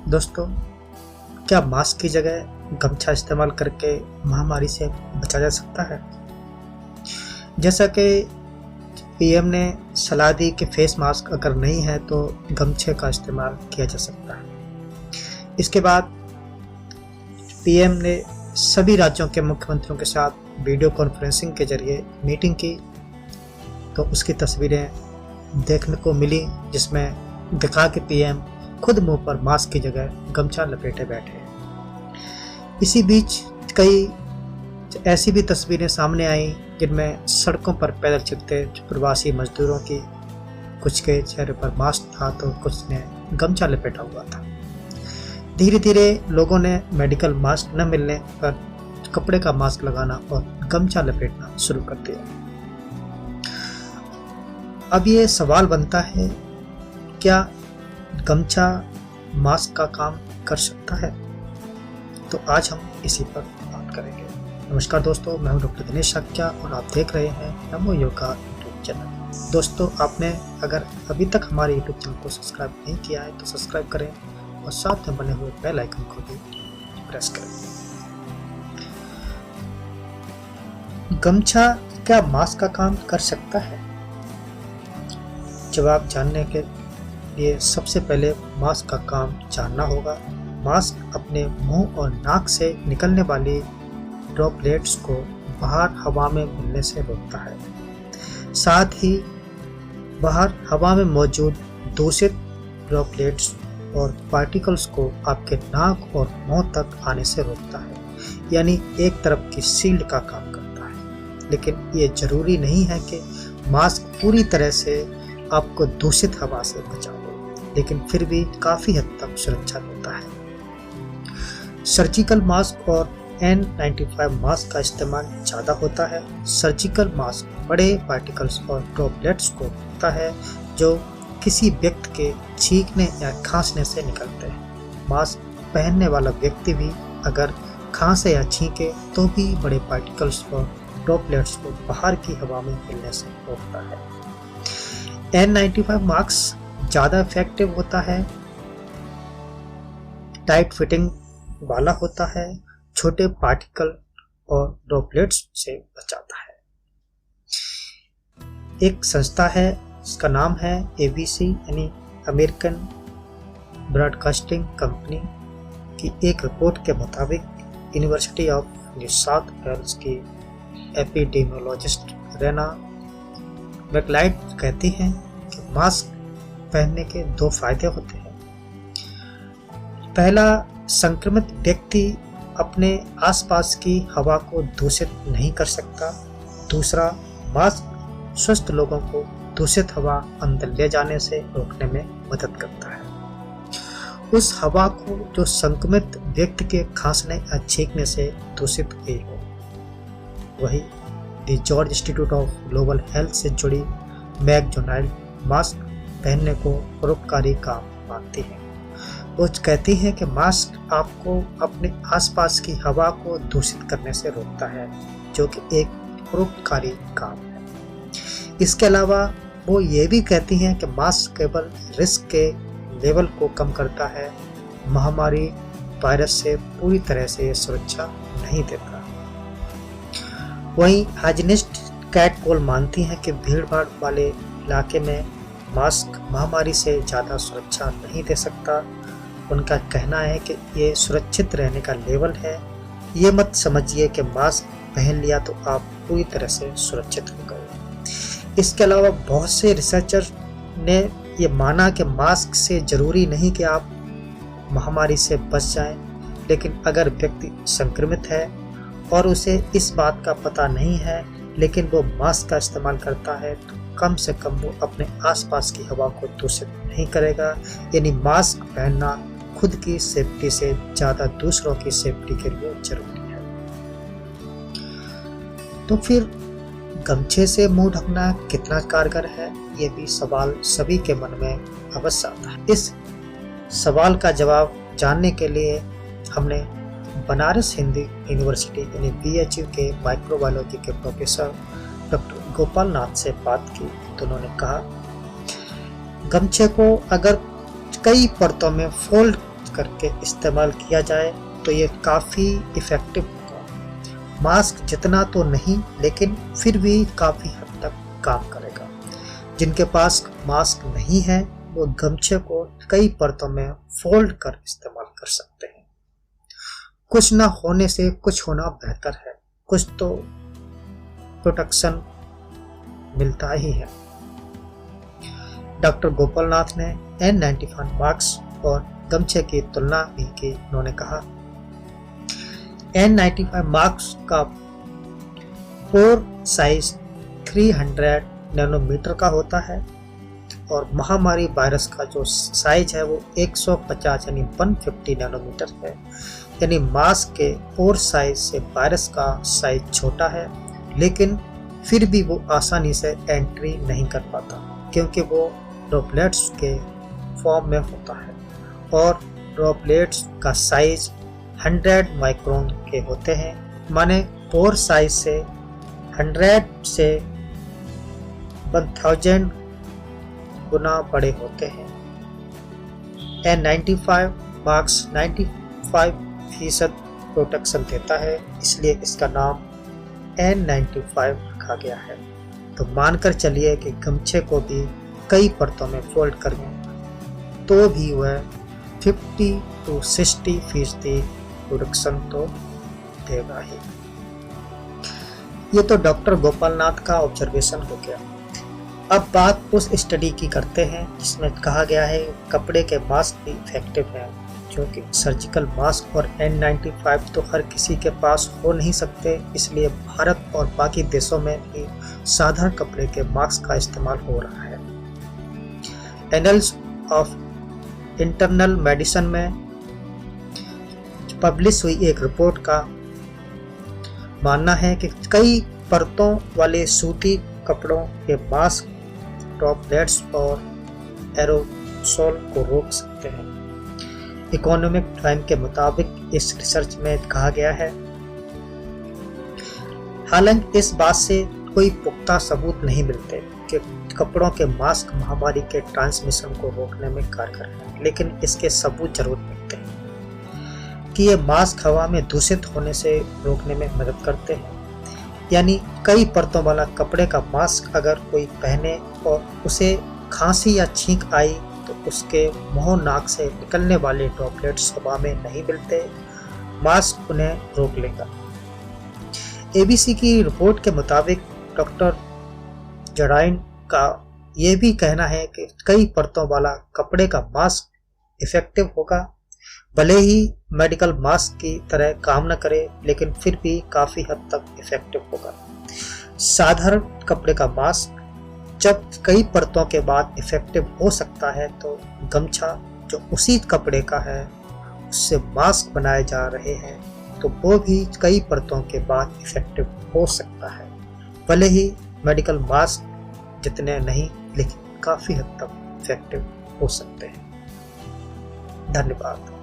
दोस्तों, क्या मास्क की जगह गमछा इस्तेमाल करके महामारी से बचा जा सकता है? जैसा कि पीएम ने सलाह दी कि फेस मास्क अगर नहीं है तो गमछे का इस्तेमाल किया जा सकता है। इसके बाद पीएम ने सभी राज्यों के मुख्यमंत्रियों के साथ वीडियो कॉन्फ्रेंसिंग के जरिए मीटिंग की, तो उसकी तस्वीरें देखने को मिली जिसमें दिखा कि पीएम खुद मुंह पर मास्क की जगह गमछा लपेटे बैठे। इसी बीच कई ऐसी भी तस्वीरें सामने आई जिनमें सड़कों पर पैदल चलते प्रवासी मजदूरों की कुछ के चेहरे पर मास्क था तो कुछ ने गमछा लपेटा हुआ था। धीरे धीरे लोगों ने मेडिकल मास्क न मिलने पर कपड़े का मास्क लगाना और गमछा लपेटना शुरू कर दिया। अब ये सवाल बनता है, क्या गमछा मास्क का काम कर सकता है? तो आज हम इसी पर बात करेंगे। नमस्कार दोस्तों, मैं हूं डॉक्टर दिनेश शाक्या और आप देख रहे हैं नमो योगा यूट्यूब चैनल। दोस्तों, आपने अगर अभी तक हमारे यूट्यूब चैनल को सब्सक्राइब नहीं किया है तो सब्सक्राइब करें और साथ में बने हुए बेल आइकन को भी प्रेस करें। गमछा क्या मास्क का काम कर सकता है? जवाब जानने के लिए सबसे पहले मास्क का काम जानना होगा। मास्क अपने मुंह और नाक से निकलने वाली ड्रॉपलेट्स को बाहर हवा में मिलने से रोकता है। साथ ही बाहर हवा में मौजूद दूषित ड्रॉपलेट्स और पार्टिकल्स को आपके नाक और मुंह तक आने से रोकता है, यानी एक तरफ की शील्ड का काम करता है। लेकिन ये जरूरी नहीं है कि मास्क पूरी तरह से आपको दूषित हवा से बचाए, लेकिन फिर भी काफी हद तक सुरक्षा देता है। सर्जिकल मास्क और N95 मास्क का इस्तेमाल ज़्यादा होता है। सर्जिकल मास्क बड़े पार्टिकल्स और ड्रॉपलेट्स को रोकता है जो किसी व्यक्ति के छींकने या खांसने से निकलते हैं। मास्क पहनने वाला व्यक्ति भी अगर खांसे या छींके तो भी बड़े पार्टिकल्स और ड्रॉपलेट्स को बाहर की हवा में मिलने से रोकता है। N95 मास्क ज़्यादा इफेक्टिव होता है, टाइट फिटिंग वाला होता है, छोटे पार्टिकल और ड्रॉपलेट्स से बचाता है। एक संस्था है, इसका नाम है ABC यानी अमेरिकन ब्रॉडकास्टिंग कंपनी की एक रिपोर्ट के मुताबिक University of New South Wales की एपिडेमियोलॉजिस्ट रेना मैकलाइड कहती हैं कि मास्क पहनने के दो फायदे होते हैं। पहला, संक्रमित व्यक्ति अपने आसपास की हवा को दूषित नहीं कर सकता। दूसरा, मास्क स्वस्थ लोगों को दूषित हवा अंदर ले जाने से रोकने में मदद करता है, उस हवा को जो संक्रमित व्यक्ति के खांसने या छींकने से दूषित हुई हो। वही the George institute of global health से जुड़ी मैक डोनाल्ड मास्क पहनने को परोपकारी काम मानती है। वो कहती है कि मास्क आपको अपने आसपास की हवा को दूषित करने से रोकता है, जो कि एक परोपकारी काम है। इसके अलावा वो ये भी कहती हैं कि मास्क केवल रिस्क के लेवल को कम करता है, महामारी वायरस से पूरी तरह से सुरक्षा नहीं देता। वहीं हाइजीनिस्ट कैट कोल मानती हैं कि भीड़भाड़ वाले इलाके में मास्क महामारी से ज़्यादा सुरक्षा नहीं दे सकता। उनका कहना है कि ये सुरक्षित रहने का लेवल है। ये मत समझिए कि मास्क पहन लिया तो आप पूरी तरह से सुरक्षित हो गए। इसके अलावा बहुत से रिसर्चर ने ये माना कि मास्क से जरूरी नहीं कि आप महामारी से बच जाएं, लेकिन अगर व्यक्ति संक्रमित है और उसे इस बात का पता नहीं है लेकिन वो मास्क का इस्तेमाल करता है तो कम से कम वो अपने आसपास की हवा को दूषित नहीं करेगा। यानी मास्क पहनना खुद की सेफ्टी से ज़्यादा दूसरों की सेफ्टी के लिए जरूरी है। तो फिर गमछे से मुंह ढकना कितना कारगर है, ये भी सवाल सभी के मन में अवश्य आता है। इस सवाल का जवाब जानने के लिए हमने बनारस हिंदू यूनिवर्सिटी यानी BHU के माइक्रोबायोलॉजी के प्रोफेसर डॉक्टर गोपाल नाथ से बात की तो उन्होंने कहा, गमछे को अगर कई परतों में फोल्ड करके इस्तेमाल किया जाए तो ये काफ़ी इफ़ेक्टिव होगा। मास्क जितना तो नहीं, लेकिन फिर भी काफ़ी हद तक काम करेगा। जिनके पास मास्क नहीं है वो गमछे को कई परतों में फोल्ड कर इस्तेमाल कर सकते हैं। कुछ ना होने से कुछ होना बेहतर है, कुछ तो प्रोटेक्शन मिलता ही है। डॉक्टर गोपालनाथ ने N95 मास्क और गमछे की तुलना भी की। उन्होंने कहा N95 मास्क का पोर साइज 300 नैनोमीटर का होता है और महामारी वायरस का जो साइज है वो 150 यानी 150 नैनोमीटर है। यानी मास्क के पोर साइज से वायरस का साइज छोटा है, लेकिन फिर भी वो आसानी से एंट्री नहीं कर पाता क्योंकि वो ड्रॉपलेट्स के फॉर्म में होता है और ड्रॉपलेट्स का साइज 100 माइक्रोन के होते हैं। माने पोर साइज से 100 से 1000 गुना बड़े होते हैं। N95 मास्क 95% प्रोटेक्शन देता है, इसलिए इसका नाम N95 रखा गया है। तो मानकर चलिए कि गमछे को भी कई परतों में फोल्ड करें तो भी वह 50 to 60% प्रोटेक्शन तो देगा ही। ये तो डॉक्टर गोपालनाथ का ऑब्जर्वेशन हो गया। अब बात उस स्टडी की करते हैं जिसमें कहा गया है कपड़े के मास्क भी इफेक्टिव हैं, क्योंकि सर्जिकल मास्क और N95 तो हर किसी के पास हो नहीं सकते, इसलिए भारत और बाकी देशों में भी साधारण कपड़े के मास्क का इस्तेमाल हो रहा है। एनल्स ऑफ इंटरनल मेडिसिन में पब्लिश हुई एक रिपोर्ट का मानना है कि कई परतों वाले सूती कपड़ों के मास्क ड्रॉपलेट्स और एरोसोल को रोक सकते हैं। इकोनॉमिक टाइम के मुताबिक इस रिसर्च में कहा गया है, हालांकि इस बात से कोई पुख्ता सबूत नहीं मिलते कि कपड़ों के मास्क महामारी के ट्रांसमिशन को रोकने में कारगर हैं, लेकिन इसके सबूत जरूर मिलते हैं कि ये मास्क हवा में दूषित होने से रोकने में मदद करते हैं। यानी कई परतों वाला कपड़े का मास्क अगर कोई पहने और उसे खांसी या छींक आई तो उसके मुंह नाक से निकलने वाले ड्रॉपलेट्स हवा में नहीं मिलते, मास्क उन्हें रोक लेगा। ABC की रिपोर्ट के मुताबिक डॉक्टर जडाइन का यह भी कहना है कि कई परतों वाला कपड़े का मास्क इफेक्टिव होगा, भले ही मेडिकल मास्क की तरह काम न करे, लेकिन फिर भी काफी हद तक इफेक्टिव होगा। साधारण कपड़े का मास्क जब कई परतों के बाद इफेक्टिव हो सकता है, तो गमछा जो उसी कपड़े का है उससे मास्क बनाए जा रहे हैं तो वो भी कई परतों के बाद इफेक्टिव हो सकता है, भले ही मेडिकल मास्क जितने नहीं, लेकिन काफी हद तक इफेक्टिव हो सकते हैं। धन्यवाद।